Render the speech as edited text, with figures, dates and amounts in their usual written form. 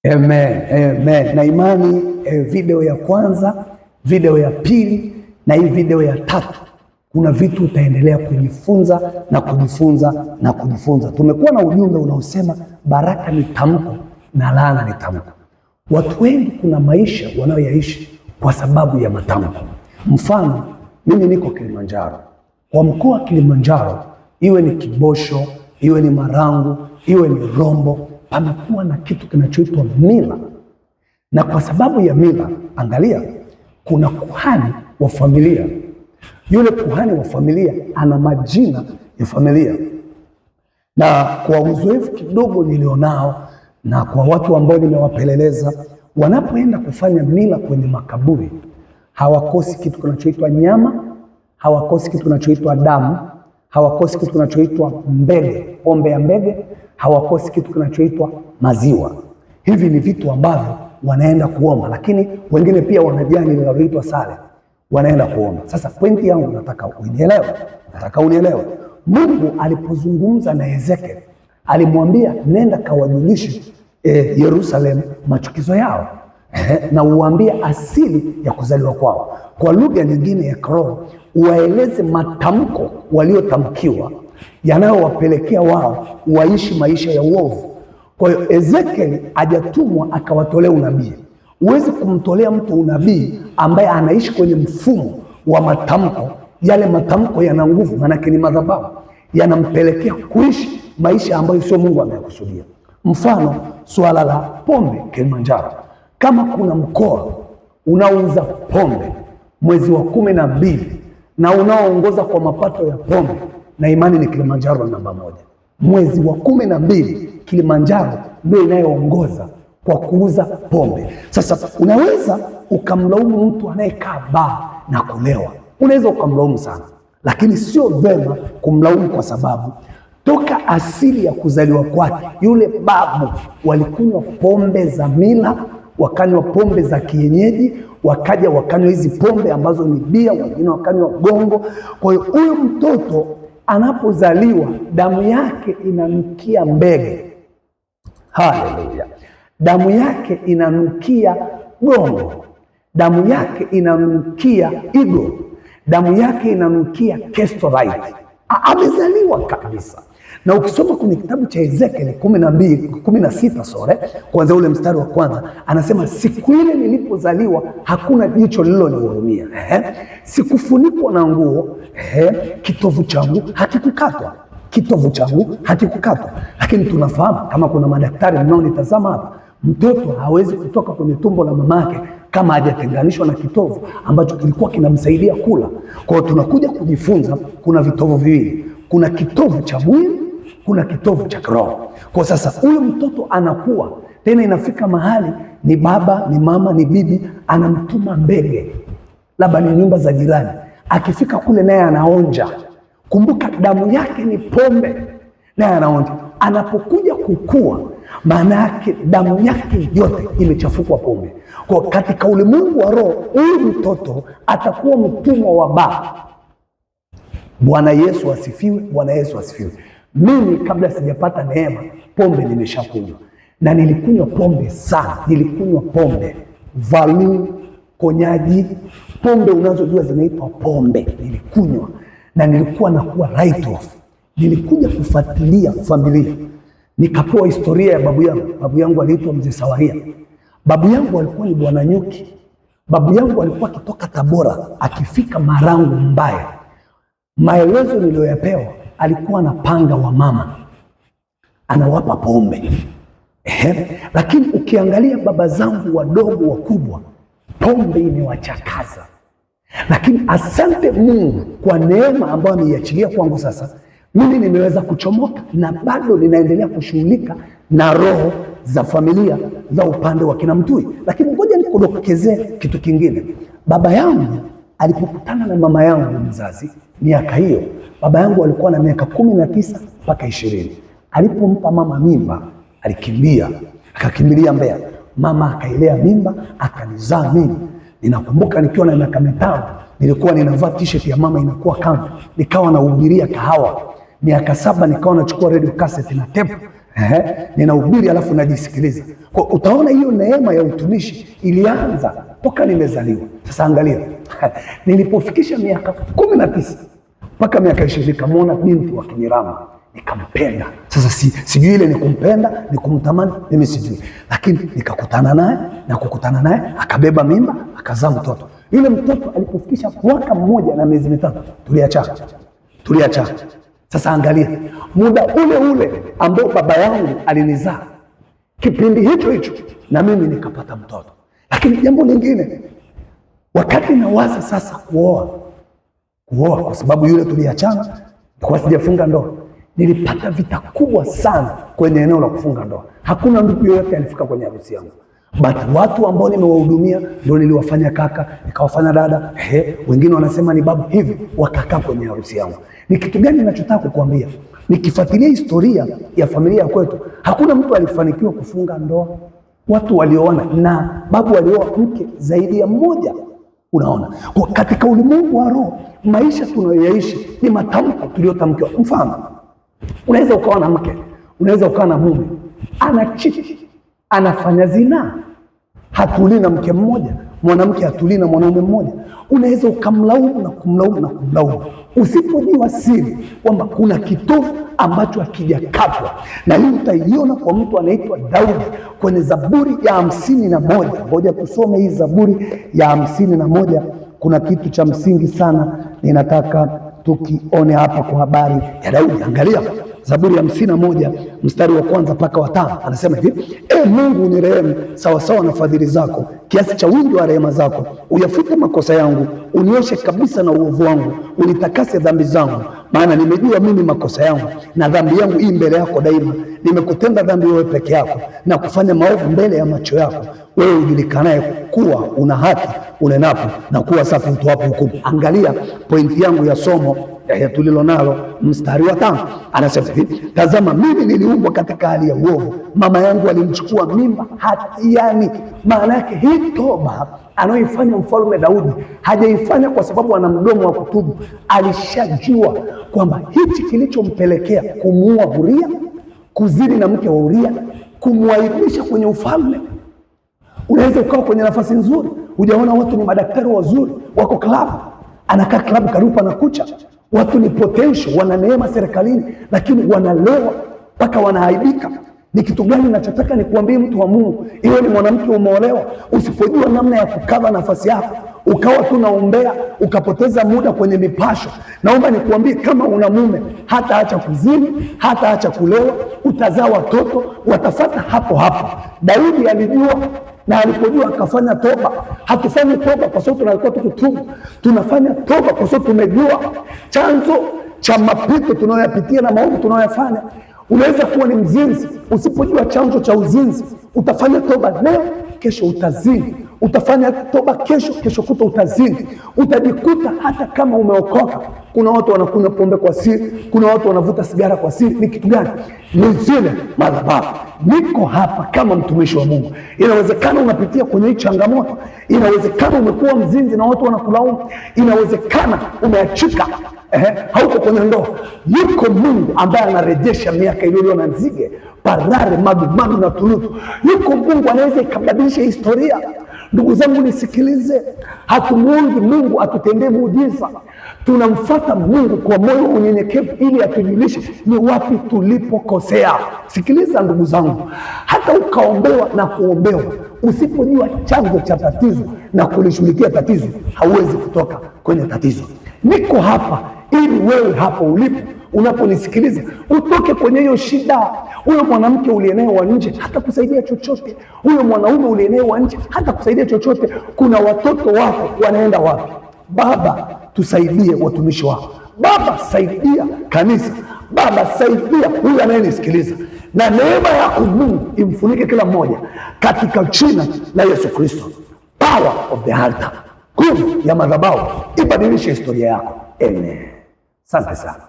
Amen, amen. Na imani video ya kwanza, video ya pili na hii video ya tatu, kuna vitu utaendelea kujifunza na kujifunza na kujifunza. Tumekuwa na ujumbe unaosema baraka ni tamko na laana ni tamko. Watu wengi kuna maisha wanayoyaishi kwa sababu ya matamko. Mfano, mimi niko Kilimanjaro. Kwa mkoa wa Kilimanjaro, iwe ni Kibosho, iwe ni Marangu, iwe ni Rombo, pamekuwa na kitu kinachoitwa mila. Na kwa sababu ya mila, angalia, kuna kuhani wa familia. Yule kuhani wa familia ana majina ya familia. Na kwa uzoefu kidogo nilionao na kwa watu ambao nimewapeleleza, wanapoenda kufanya mila kwenye makaburi, hawakosi kitu kinachoitwa nyama, hawakosi kitu kinachoitwa damu, hawakosi kitu kinachoitwa mbege, pombe ya mbege, hawakosi kitu kinachoitwa maziwa. Hivi ni vitu ambavyo wanaenda kuomba, lakini wengine pia wanajani linaloitwa sale, wanaenda kuomba. Sasa pointi yangu nataka unielewe. Mungu alipozungumza na Ezekiel, alimwambia nenda kawajulishe Yerusalemu machukizo yao, na uambie asili ya kuzaliwa kwao. Kwa lugha nyingine ya kiroho, uwaeleze matamko waliotamkiwa yanayowapelekea wao waishi maisha ya uovu. Kwa hiyo Ezekiel hajatumwa akawatolea unabii. Huwezi kumtolea mtu unabii ambaye anaishi kwenye mfumo wa matamko. Yale matamko yana nguvu, maanake ni madhabahu, yanampelekea kuishi maisha ambayo sio Mungu amekusudia. Mfano, swala la pombe Kilimanjaro. Kama kuna mkoa unaouza pombe mwezi wa 12 na unaoongoza kwa mapato ya pombe, na imani ni Kilimanjaro namba 1. Mwezi wa 12 Kilimanjaro ndio inayoongoza kwa kuuza pombe. Sasa unaweza ukamlaumu mtu anayekaa baa na kulewa, unaweza ukamlaumu sana, lakini sio vema kumlaumu, kwa sababu toka asili ya kuzaliwa kwake yule babu walikunywa pombe za mila, wakanywa pombe za kienyeji, wakaja wakanywa hizi pombe ambazo ni bia, wengine wakanywa gongo. Kwa hiyo huyu mtoto anapozaliwa damu yake inanukia mbege. Haleluya! Damu yake inanukia gongo, damu yake inanukia igo, damu yake inanukia Kestrelite. Amezaliwa kabisa. Na ukisoma kwenye kitabu cha Ezekiel 16 kuanzia ule mstari wa kwanza, anasema siku ile nilipozaliwa hakuna jicho lililonihurumia, sikufunikwa na nguo, kitovu changu hakikukatwa, kitovu changu hakikukatwa. Lakini tunafahamu, kama kuna madaktari mnaonitazama hapa, mtoto hawezi kutoka kwenye tumbo la mamake kama hajatenganishwa na kitovu ambacho kilikuwa kinamsaidia kula. Kwa hiyo tunakuja kujifunza kuna vitovu viwili, kuna kitovu cha mwili, kuna kitovu cha kiroho. Kwa sasa huyu mtoto anakuwa tena, inafika mahali ni baba, ni mama, ni bibi anamtuma mbege, labda ni nyumba za jirani, akifika kule naye anaonja. Kumbuka damu yake ni pombe, naye anaonja. Anapokuja kukua, maana yake damu yake yote imechafukwa pombe. Kwa katika ulimwengu wa roho, huyu mtoto atakuwa mtumwa wa baa. Bwana Yesu asifiwe, Bwana Yesu asifiwe. Mimi kabla sijapata neema, pombe nimeshakunywa, na nilikunywa pombe sana. Nilikunywa pombe Valu, konyaji, pombe unazojua zinaitwa pombe, nilikunywa na nilikuwa nakuwa right off. Nilikuja kufuatilia familia, nikapewa historia ya babu yangu. Babu yangu aliitwa Mzee Sawaria. Babu yangu alikuwa ni Bwana Nyuki. Babu yangu alikuwa akitoka Tabora akifika Marangu Mbaya. Maelezo niliyoyapewa, alikuwa anapanga wa mama, anawapa pombe. Lakini ukiangalia baba zangu wadogo wakubwa, pombe imewachakaza. Lakini asante Mungu kwa neema ambayo ameiachilia kwangu. Sasa mimi nimeweza kuchomoka na bado ninaendelea kushughulika na roho za familia za upande wa kina Mtui. Lakini ngoja nikudokezee kitu kingine. Baba yangu alipokutana na mama yangu mzazi, miaka hiyo baba yangu alikuwa na miaka 19 mpaka 20. Alipompa mama mimba, alikimbia, akakimbilia Mbeya. Mama akailea mimba, akanizaa mimi. Ninakumbuka nikiwa na miaka 5, nilikuwa ninavaa t-shirt ya mama inakuwa kanzu, nikawa nahubiria kahawa. Miaka 7 nikawa nachukua radio cassette na tape, ninahubiri alafu najisikiliza. Kwa utaona hiyo neema ya utumishi ilianza toka nimezaliwa. Sasa angalia nilipofikisha miaka 19 mpaka miaka 20 nikamwona binti wa Kinyirama nikampenda. Sasa sijui ile ni kumpenda ni kumtamani mimi sijui, lakini nikakutana naye akabeba mimba akazaa mtoto. Yule mtoto alipofikisha mwaka 1 na miezi 3 tuliachana. Sasa angalia muda ule ambao baba yangu alinizaa, kipindi hicho na mimi nikapata mtoto. Lakini jambo lingine, wakati nawaza sasa kuoa kwa sababu yule tuliachana, kwa sijafunga ndoa, nilipata vita kubwa sana kwenye eneo la kufunga ndoa. Hakuna ndugu yoyote alifika kwenye harusi yangu, but watu ambao nimewahudumia ndio niliwafanya kaka, nikawafanya dada, wengine wanasema ni babu, hivi wakakaa kwenye harusi yangu. Ni kitu gani ninachotaka kukuambia? Nikifuatilia historia ya familia kwetu, hakuna mtu alifanikiwa kufunga ndoa. Watu walioana na babu walioa mke zaidi ya mmoja. Unaona, kwa katika ulimwengu wa roho, maisha tunayoyaishi ni matamko tuliyotamkiwa. Mfano, unaweza ukawa na mke, unaweza ukawa na mume anachiti, anafanya zinaa, hatulii na mke mmoja, mwanamke hatulii na mwanaume mmoja. Unaweza ukamlaumu na kumlaumu. Usipojua siri kwamba kuna kitovu ambacho hakijakatwa, na hii utaiona kwa mtu anaitwa Daudi kwenye Zaburi ya 51. Ngoja tusome hii Zaburi ya 51. Kuna kitu cha msingi sana ninataka tukione hapa kwa habari ya Daudi. Angalia Zaburi ya 51 mstari wa 1 mpaka wa 5, anasema hivi: Mungu unirehemu sawasawa na fadhili zako, kiasi cha wingi wa rehema zako. Uyafute makosa yangu, unioshe kabisa na uovu wangu, unitakase dhambi zangu. Maana nimejua mimi makosa yangu, na dhambi yangu hii mbele yako daima. Nimekutenda dhambi wewe peke yako, na kufanya maovu mbele ya macho yako. Wewe ujulikanaye kuwa una haki, unenapo, na kuwa safi utoapo hukumu. Angalia pointi yangu ya somo tulilo nalo, mstari wa 5, anasema hivi: tazama, mimi niliumbwa katika hali ya uovu, mama yangu alimchukua mimba hatiani. Maana yake hii toba anayoifanya mfalme Daudi hajaifanya kwa sababu ana mdomo wa kutubu. Alishajua kwamba hichi kilichompelekea kumuua Uria, kuzini na mke wa Uria, kumwaibisha kwenye ufalme. Unaweza ukawa kwenye nafasi nzuri, hujaona watu ni madaktari wazuri, wako klabu, anakaa klabu karupa na kucha. Watu ni potential, wana neema serikalini, lakini wanalewa mpaka wanaaibika. Ni kitu gani ninachotaka nikuambie, mtu wa Mungu? Iwe ni mwanamke umeolewa, usipojua namna ya kukava nafasi yako, ukawa tu naombea, ukapoteza muda kwenye mipasho, naomba nikuambie, kama una mume, hata acha kuzini, hata acha kulewa, utazaa watoto watafata hapo hapo. Daudi alijua, na alipojua akafanya toba. Hatufanyi toba kwa sababu tunalikuwa tukutubu, tunafanya toba kwa sababu tumejua chanzo cha mapito tunayoyapitia na maovu tunayoyafanya. Unaweza kuwa ni mzinzi, usipojua chanzo cha uzinzi, utafanya toba leo, kesho utazini. Utafanya toba kesho kuta utazini. Utajikuta hata kama umeokoka, kuna watu wanakunywa pombe kwa siri, kuna watu wanavuta sigara kwa siri. Ni kitu gani? Ni zile madhabahu. Niko hapa kama mtumishi wa Mungu. Inawezekana unapitia kwenye hii changamoto, inawezekana umekuwa mzinzi na watu wanakulaumu, inawezekana umeachika, hauko kwenye ndoa. Yuko Mungu ambaye anarejesha miaka iliyo na nzige, parare, magumagu na tulutu. Yuko Mungu anaweza ikabadilisha historia. Ndugu zangu nisikilize, hatumuombi Mungu atutendee muujiza. Tunamfuata Mungu kwa moyo unyenyekevu ili atujulishe ni wapi tulipokosea. Sikiliza ndugu zangu, hata ukaombewa na kuombewa, usipojua chanzo cha tatizo na kulishughulikia tatizo, hauwezi kutoka kwenye tatizo. Niko hapa ili wewe hapo ulipo unaponisikiliza utoke kwenye hiyo shida. Huyo mwanamke uliyenaye wa nje hata kusaidia chochote, huyo mwanaume uliyenaye wa nje hata kusaidia chochote. Kuna watoto wako wanaenda wapi? Baba, tusaidie watumishi wako. Baba, saidia kanisa. Baba, saidia huyu anayenisikiliza, na neema yako Mungu imfunike kila mmoja katika jina la Yesu Kristo. Power of the altar, nguvu ya madhabahu ibadilishe historia yako. Amen. Asante sana.